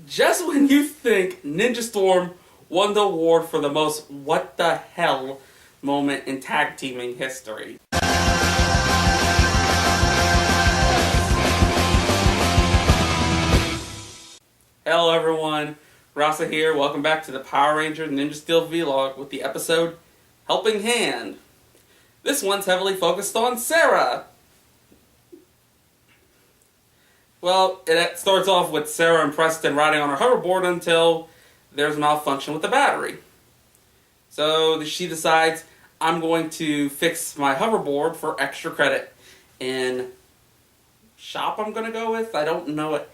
Just when you think Ninja Storm won the award for the most what the hell moment in tag teaming history. Hello everyone, Rasa here. Welcome back to the Power Ranger Ninja Steel vlog with the episode Helping Hand. This one's heavily focused on Sarah. Well, it starts off with Sarah and Preston riding on her hoverboard until there's a malfunction with the battery. So she decides, I'm going to fix my hoverboard for extra credit in shop I'm going to go with. I don't know it.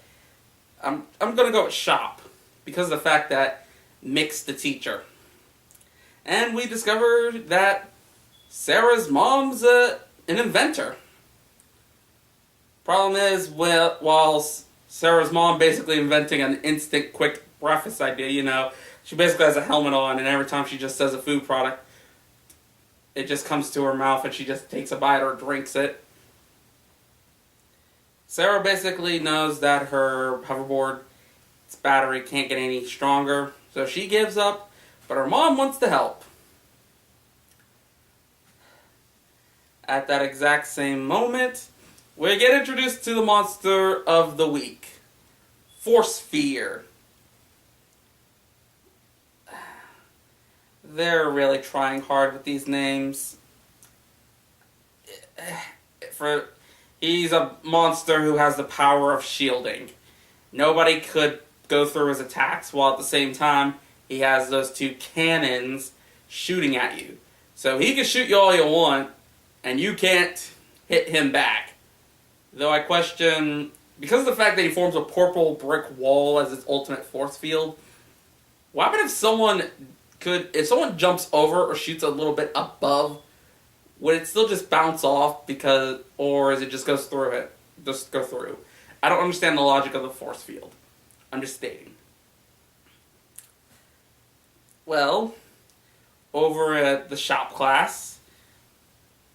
I'm going to go with shop because of the fact that Mick's the teacher. And we discovered that Sarah's mom's an inventor. Problem is, while Sarah's mom basically inventing an instant quick breakfast idea, she basically has a helmet on, and every time she just says a food product, it just comes to her mouth and she just takes a bite or drinks it. Sarah basically knows that her hoverboard's battery can't get any stronger, so she gives up, but her mom wants to help. At that exact same moment, we get introduced to the monster of the week, Force Fear. They're really trying hard with these names. He's a monster who has the power of shielding. Nobody could go through his attacks, while at the same time, he has those two cannons shooting at you. So he can shoot you all you want, and you can't hit him back. Though I question, because of the fact that he forms a purple brick wall as its ultimate force field, what happens if someone jumps over or shoots a little bit above, would it still just bounce off or is it just goes through it? Just go through. I don't understand the logic of the force field. I'm just stating. Well, over at the shop class,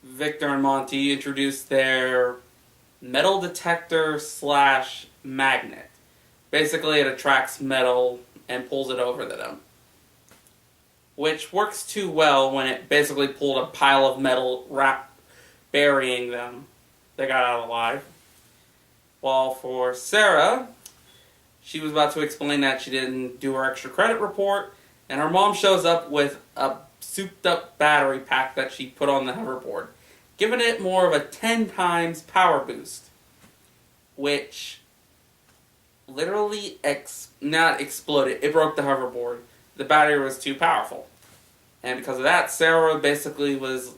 Victor and Monty introduced their metal detector / magnet. Basically, it attracts metal and pulls it over to them. Which works too well when it basically pulled a pile of metal, burying them. They got out alive. While for Sarah, she was about to explain that she didn't do her extra credit report, and her mom shows up with a souped up battery pack that she put on the hoverboard, giving it more of a 10 times power boost, which literally not exploded. It broke the hoverboard. The battery was too powerful. And because of that, Sarah basically was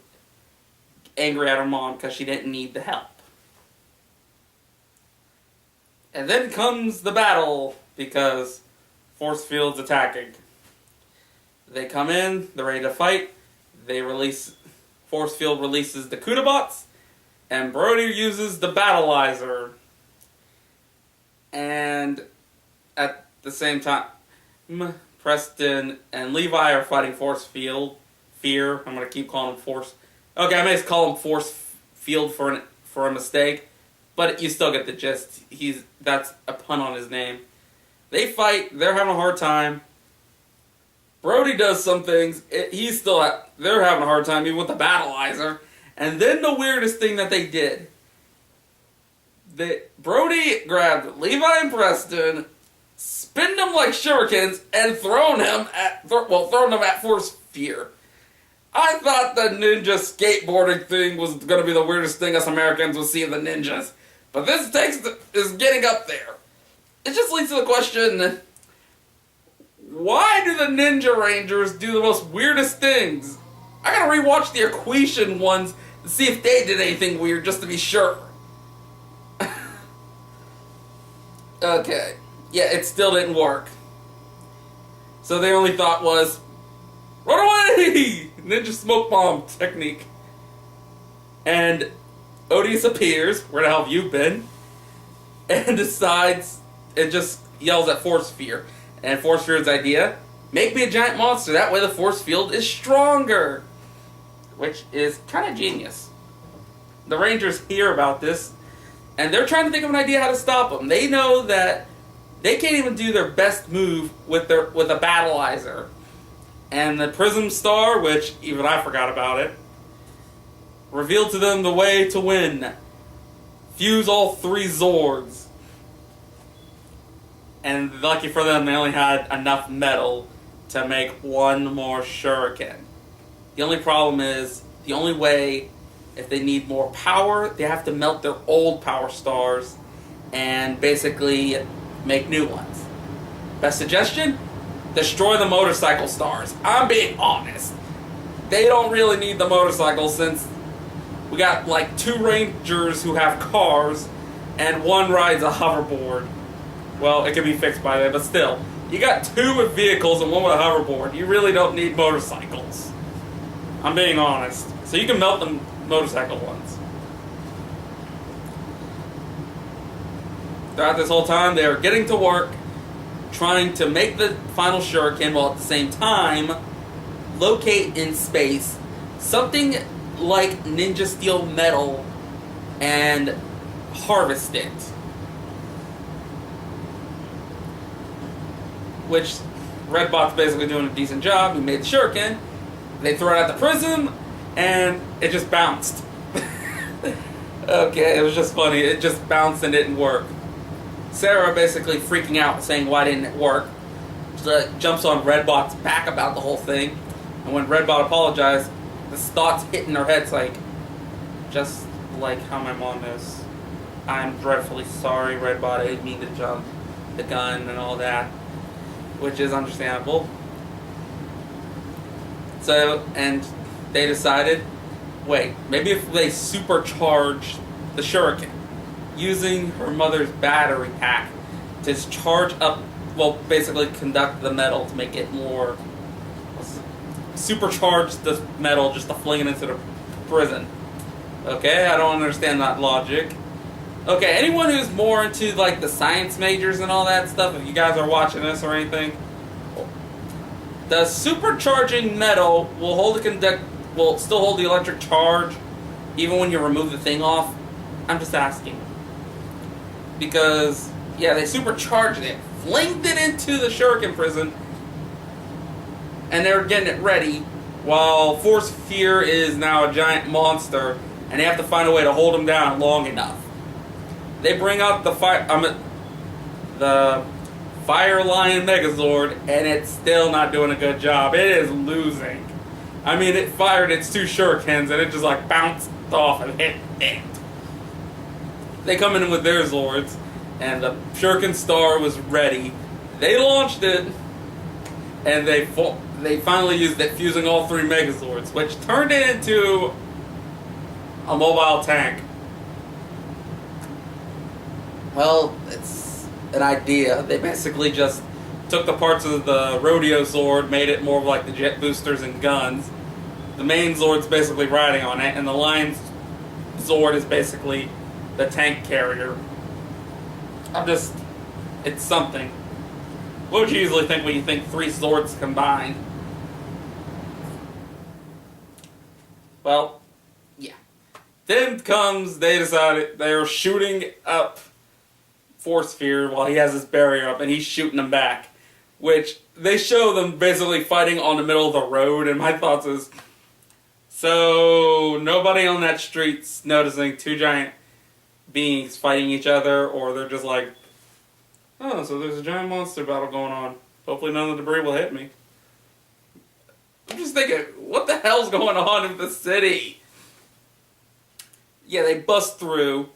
angry at her mom because she didn't need the help. And then comes the battle because Force Field's attacking. They come in, they're ready to fight. Force Field releases the Kudabots, and Brody uses the Battleizer. And at the same time, Preston and Levi are fighting Force Field. Fear. I'm going to keep calling him Force. Okay, I may just call him Force Field for a mistake, but you still get the gist. That's a pun on his name. They fight. They're having a hard time. Brody does some things. They're having a hard time even with the Battleizer. And then the weirdest thing that they did. Brody grabbed Levi and Preston, spinned them like shurikens, and thrown them at Force Fear. I thought the ninja skateboarding thing was going to be the weirdest thing us Americans would see in the ninjas. But this is getting up there. It just leads to the question, why do the Ninja Rangers do the most weirdest things? I gotta rewatch the Equation ones to see if they did anything weird, just to be sure. Okay. Yeah, it still didn't work. So the only thought was, run away! Ninja smoke bomb technique. And Odious appears, where the hell have you been? And decides, it just yells at Force Fear. And Force Fear's idea, make me a giant monster, that way the force field is stronger. Which is kind of genius. The Rangers hear about this, and they're trying to think of an idea how to stop them. They know that They can't even do their best move with a battleizer. And the Prism Star, which even I forgot about it, revealed to them the way to win. Fuse all 3 Zords. And lucky for them, they only had enough metal to make 1 more Shuriken. The only problem is, the only way, if they need more power, they have to melt their old power stars and basically make new ones. Best suggestion? Destroy the motorcycle stars. I'm being honest. They don't really need the motorcycles since we got like 2 rangers who have cars and 1 rides a hoverboard. Well, it can be fixed by them, but still. You got 2 with vehicles and 1 with a hoverboard. You really don't need motorcycles. I'm being honest. So you can melt the motorcycle ones. Throughout this whole time, they are getting to work, trying to make the final Shuriken, while at the same time, locate in space something like Ninja Steel metal and harvest it. Which Redbot's basically doing a decent job. He made the Shuriken. They throw it at the prism, and it just bounced. Okay, it was just funny. It just bounced and didn't work. Sarah basically freaking out, saying why didn't it work. So jumps on Redbot's back about the whole thing. And when Redbot apologized, this thought's hitting her head. It's like, just like how my mom is. I'm dreadfully sorry, Redbot. I didn't mean to jump the gun and all that. Which is understandable. So, and they decided, wait, maybe if they supercharge the Shuriken, using her mother's battery pack to charge up, well, basically conduct the metal to make it more, supercharge the metal just to fling it into the prison. Okay, I don't understand that logic. Okay, anyone who's more into like the science majors and all that stuff, if you guys are watching this or anything, the supercharging metal will still hold the electric charge even when you remove the thing off. I'm just asking. Because, yeah, they supercharged it, flinged it into the Shuriken prison, and they were getting it ready, while Force Fear is now a giant monster, and they have to find a way to hold him down long enough. They bring out the Fire Lion Megazord, and it's still not doing a good job. It is losing. I mean, it fired its 2 Shurikens, and it just like bounced off and hit it. They come in with their Zords, and the Shuriken Star was ready. They launched it, and they finally used it, fusing all 3 Megazords, which turned it into a mobile tank. Well, it's an idea. They basically just took the parts of the Rodeo Zord, made it more like the jet boosters and guns. The main Zord's basically riding on it, and the Lion's Zord is basically the tank carrier. It's something. What would you usually think when you think 3 Zords combined? Well, yeah. Then they decided they were shooting up Force Fear while he has his barrier up, and he's shooting them back. Which, they show them basically fighting on the middle of the road, and my thoughts is, so nobody on that street's noticing 2 giant beings fighting each other, or they're just like, oh, so there's a giant monster battle going on. Hopefully none of the debris will hit me. I'm just thinking, what the hell's going on in the city? Yeah, they bust through.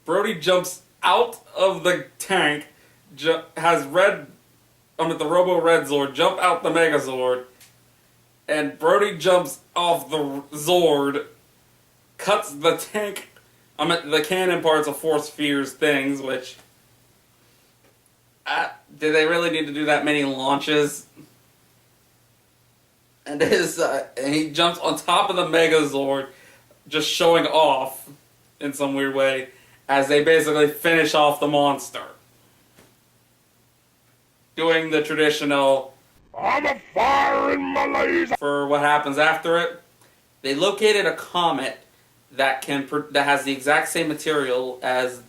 Brody jumps out of the tank, has the Robo Red Zord jump out the Megazord, and Brody jumps off the Zord, cuts the tank, the cannon parts of Force Fear's things, which, did they really need to do that many launches? And and he jumps on top of the Megazord, just showing off, in some weird way, as they basically finish off the monster. Doing the traditional, I'm a fire in my laser. For what happens after it, they located a comet that has the exact same material as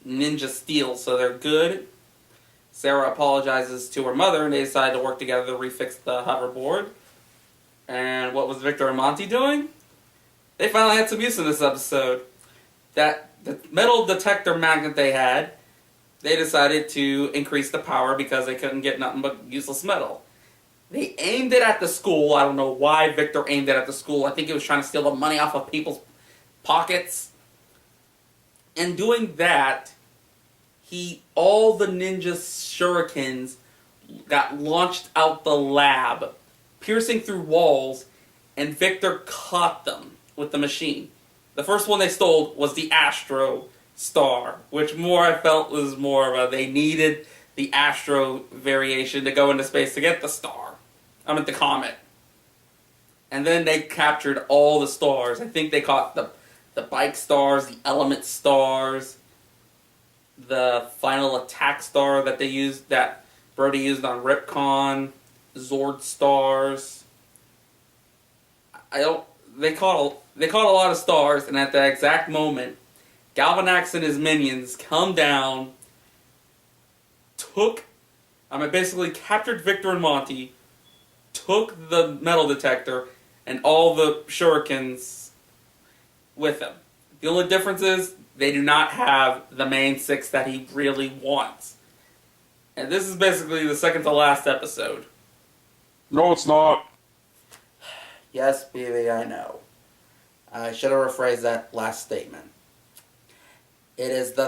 Ninja Steel, so they're good. Sarah apologizes to her mother, and they decide to work together to refix the hoverboard. And what was Victor and Monty doing? They finally had some use in this episode. That the metal detector magnet they had, they decided to increase the power because they couldn't get nothing but useless metal. They aimed it at the school. I don't know why Victor aimed it at the school. I think he was trying to steal the money off of people's pockets. And doing that, all the ninja shurikens got launched out the lab, piercing through walls, and Victor caught them with the machine. The first one they stole was the Astro Star, which I felt was more of they needed the Astro variation to go into space to get the star. I meant the comet. And then they captured all the stars. I think they caught the bike stars, the element stars, the final attack star that that Brody used on Ripcon, Zord stars. They caught a lot of stars, and at that exact moment, Galvanax and his minions come down, basically captured Victor and Monty, took the metal detector, and all the shurikens with them. The only difference is they do not have the main 6 that he really wants. And this is basically the second to last episode. No, it's not. Yes, baby, I know. I should have rephrased that last statement. It is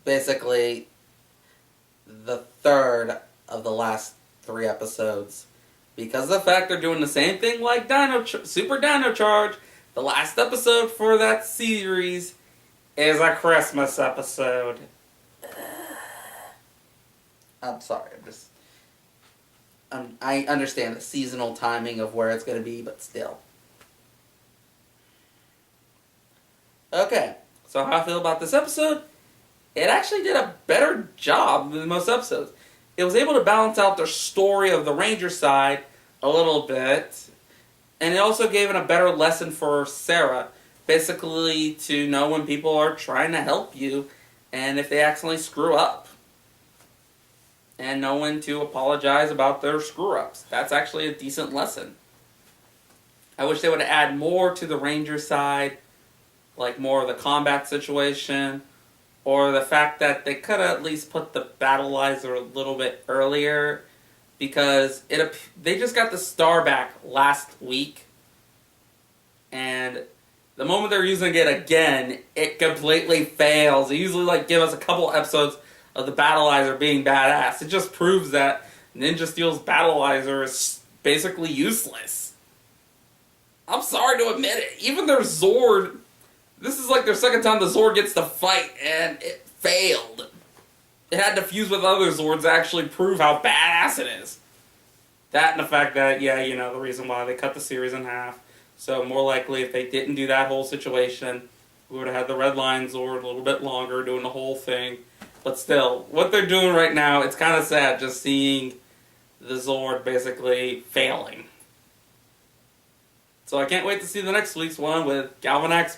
basically the third of the last 3 episodes. Because of the fact they're doing the same thing like Super Dino Charge, the last episode for that series is a Christmas episode. I'm sorry, I understand the seasonal timing of where it's going to be, but still. Okay, so how I feel about this episode? It actually did a better job than most episodes. It was able to balance out the story of the Ranger side a little bit, and it also gave it a better lesson for Sarah, basically to know when people are trying to help you, and if they accidentally screw up. And know when to apologize about their screw-ups. That's actually a decent lesson. I wish they would have added more to the Ranger side, like more of the combat situation, or the fact that they could have at least put the Battleizer a little bit earlier, because they just got the star back last week, and the moment they're using it again, it completely fails. They usually give us a couple episodes of the Battleizer being badass. It just proves that Ninja Steel's Battleizer is basically useless. I'm sorry to admit it. Even their Zord, this is their second time the Zord gets to fight, and it failed. It had to fuse with other Zords to actually prove how badass it is. That and the fact that, the reason why they cut the series in half. So more likely, if they didn't do that whole situation, we would have had the Red Line Zord a little bit longer, doing the whole thing. But still, what they're doing right now, it's kind of sad just seeing the Zord basically failing. So I can't wait to see the next week's one with Galvanax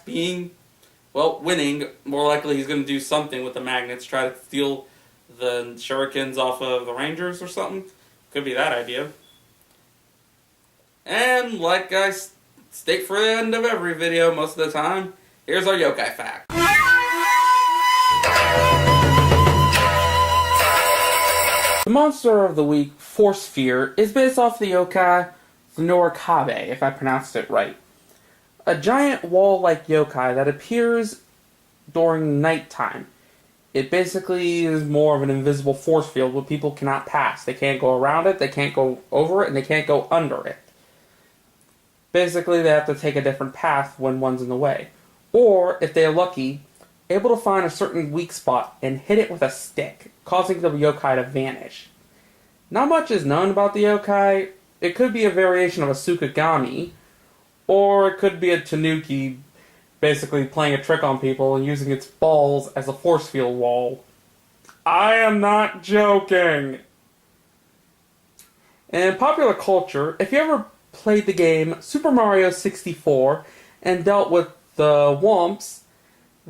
winning. More likely he's going to do something with the magnets, try to steal the shurikens off of the Rangers or something. Could be that idea. And like I state for the end of every video most of the time, here's our yokai fact. The monster of the week, Force Fear, is based off the yokai Norikabe, if I pronounced it right. A giant wall-like yokai that appears during nighttime. It basically is more of an invisible force field where people cannot pass. They can't go around it, they can't go over it, and they can't go under it. Basically, they have to take a different path when one's in the way. Or, if they're lucky, able to find a certain weak spot and hit it with a stick, causing the yokai to vanish. Not much is known about the yokai. It could be a variation of a Tsukigami, or it could be a Tanuki basically playing a trick on people and using its balls as a force field wall. I am not joking! In popular culture, if you ever played the game Super Mario 64 and dealt with the Wumps,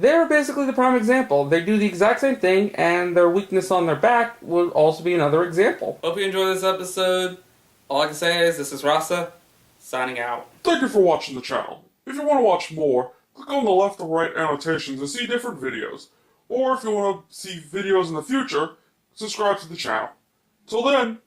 they're basically the prime example. They do the exact same thing, and their weakness on their back would also be another example. Hope you enjoyed this episode. All I can say is, this is Rasa, signing out. Thank you for watching the channel. If you want to watch more, click on the left or right annotations to see different videos. Or if you want to see videos in the future, subscribe to the channel. Till then,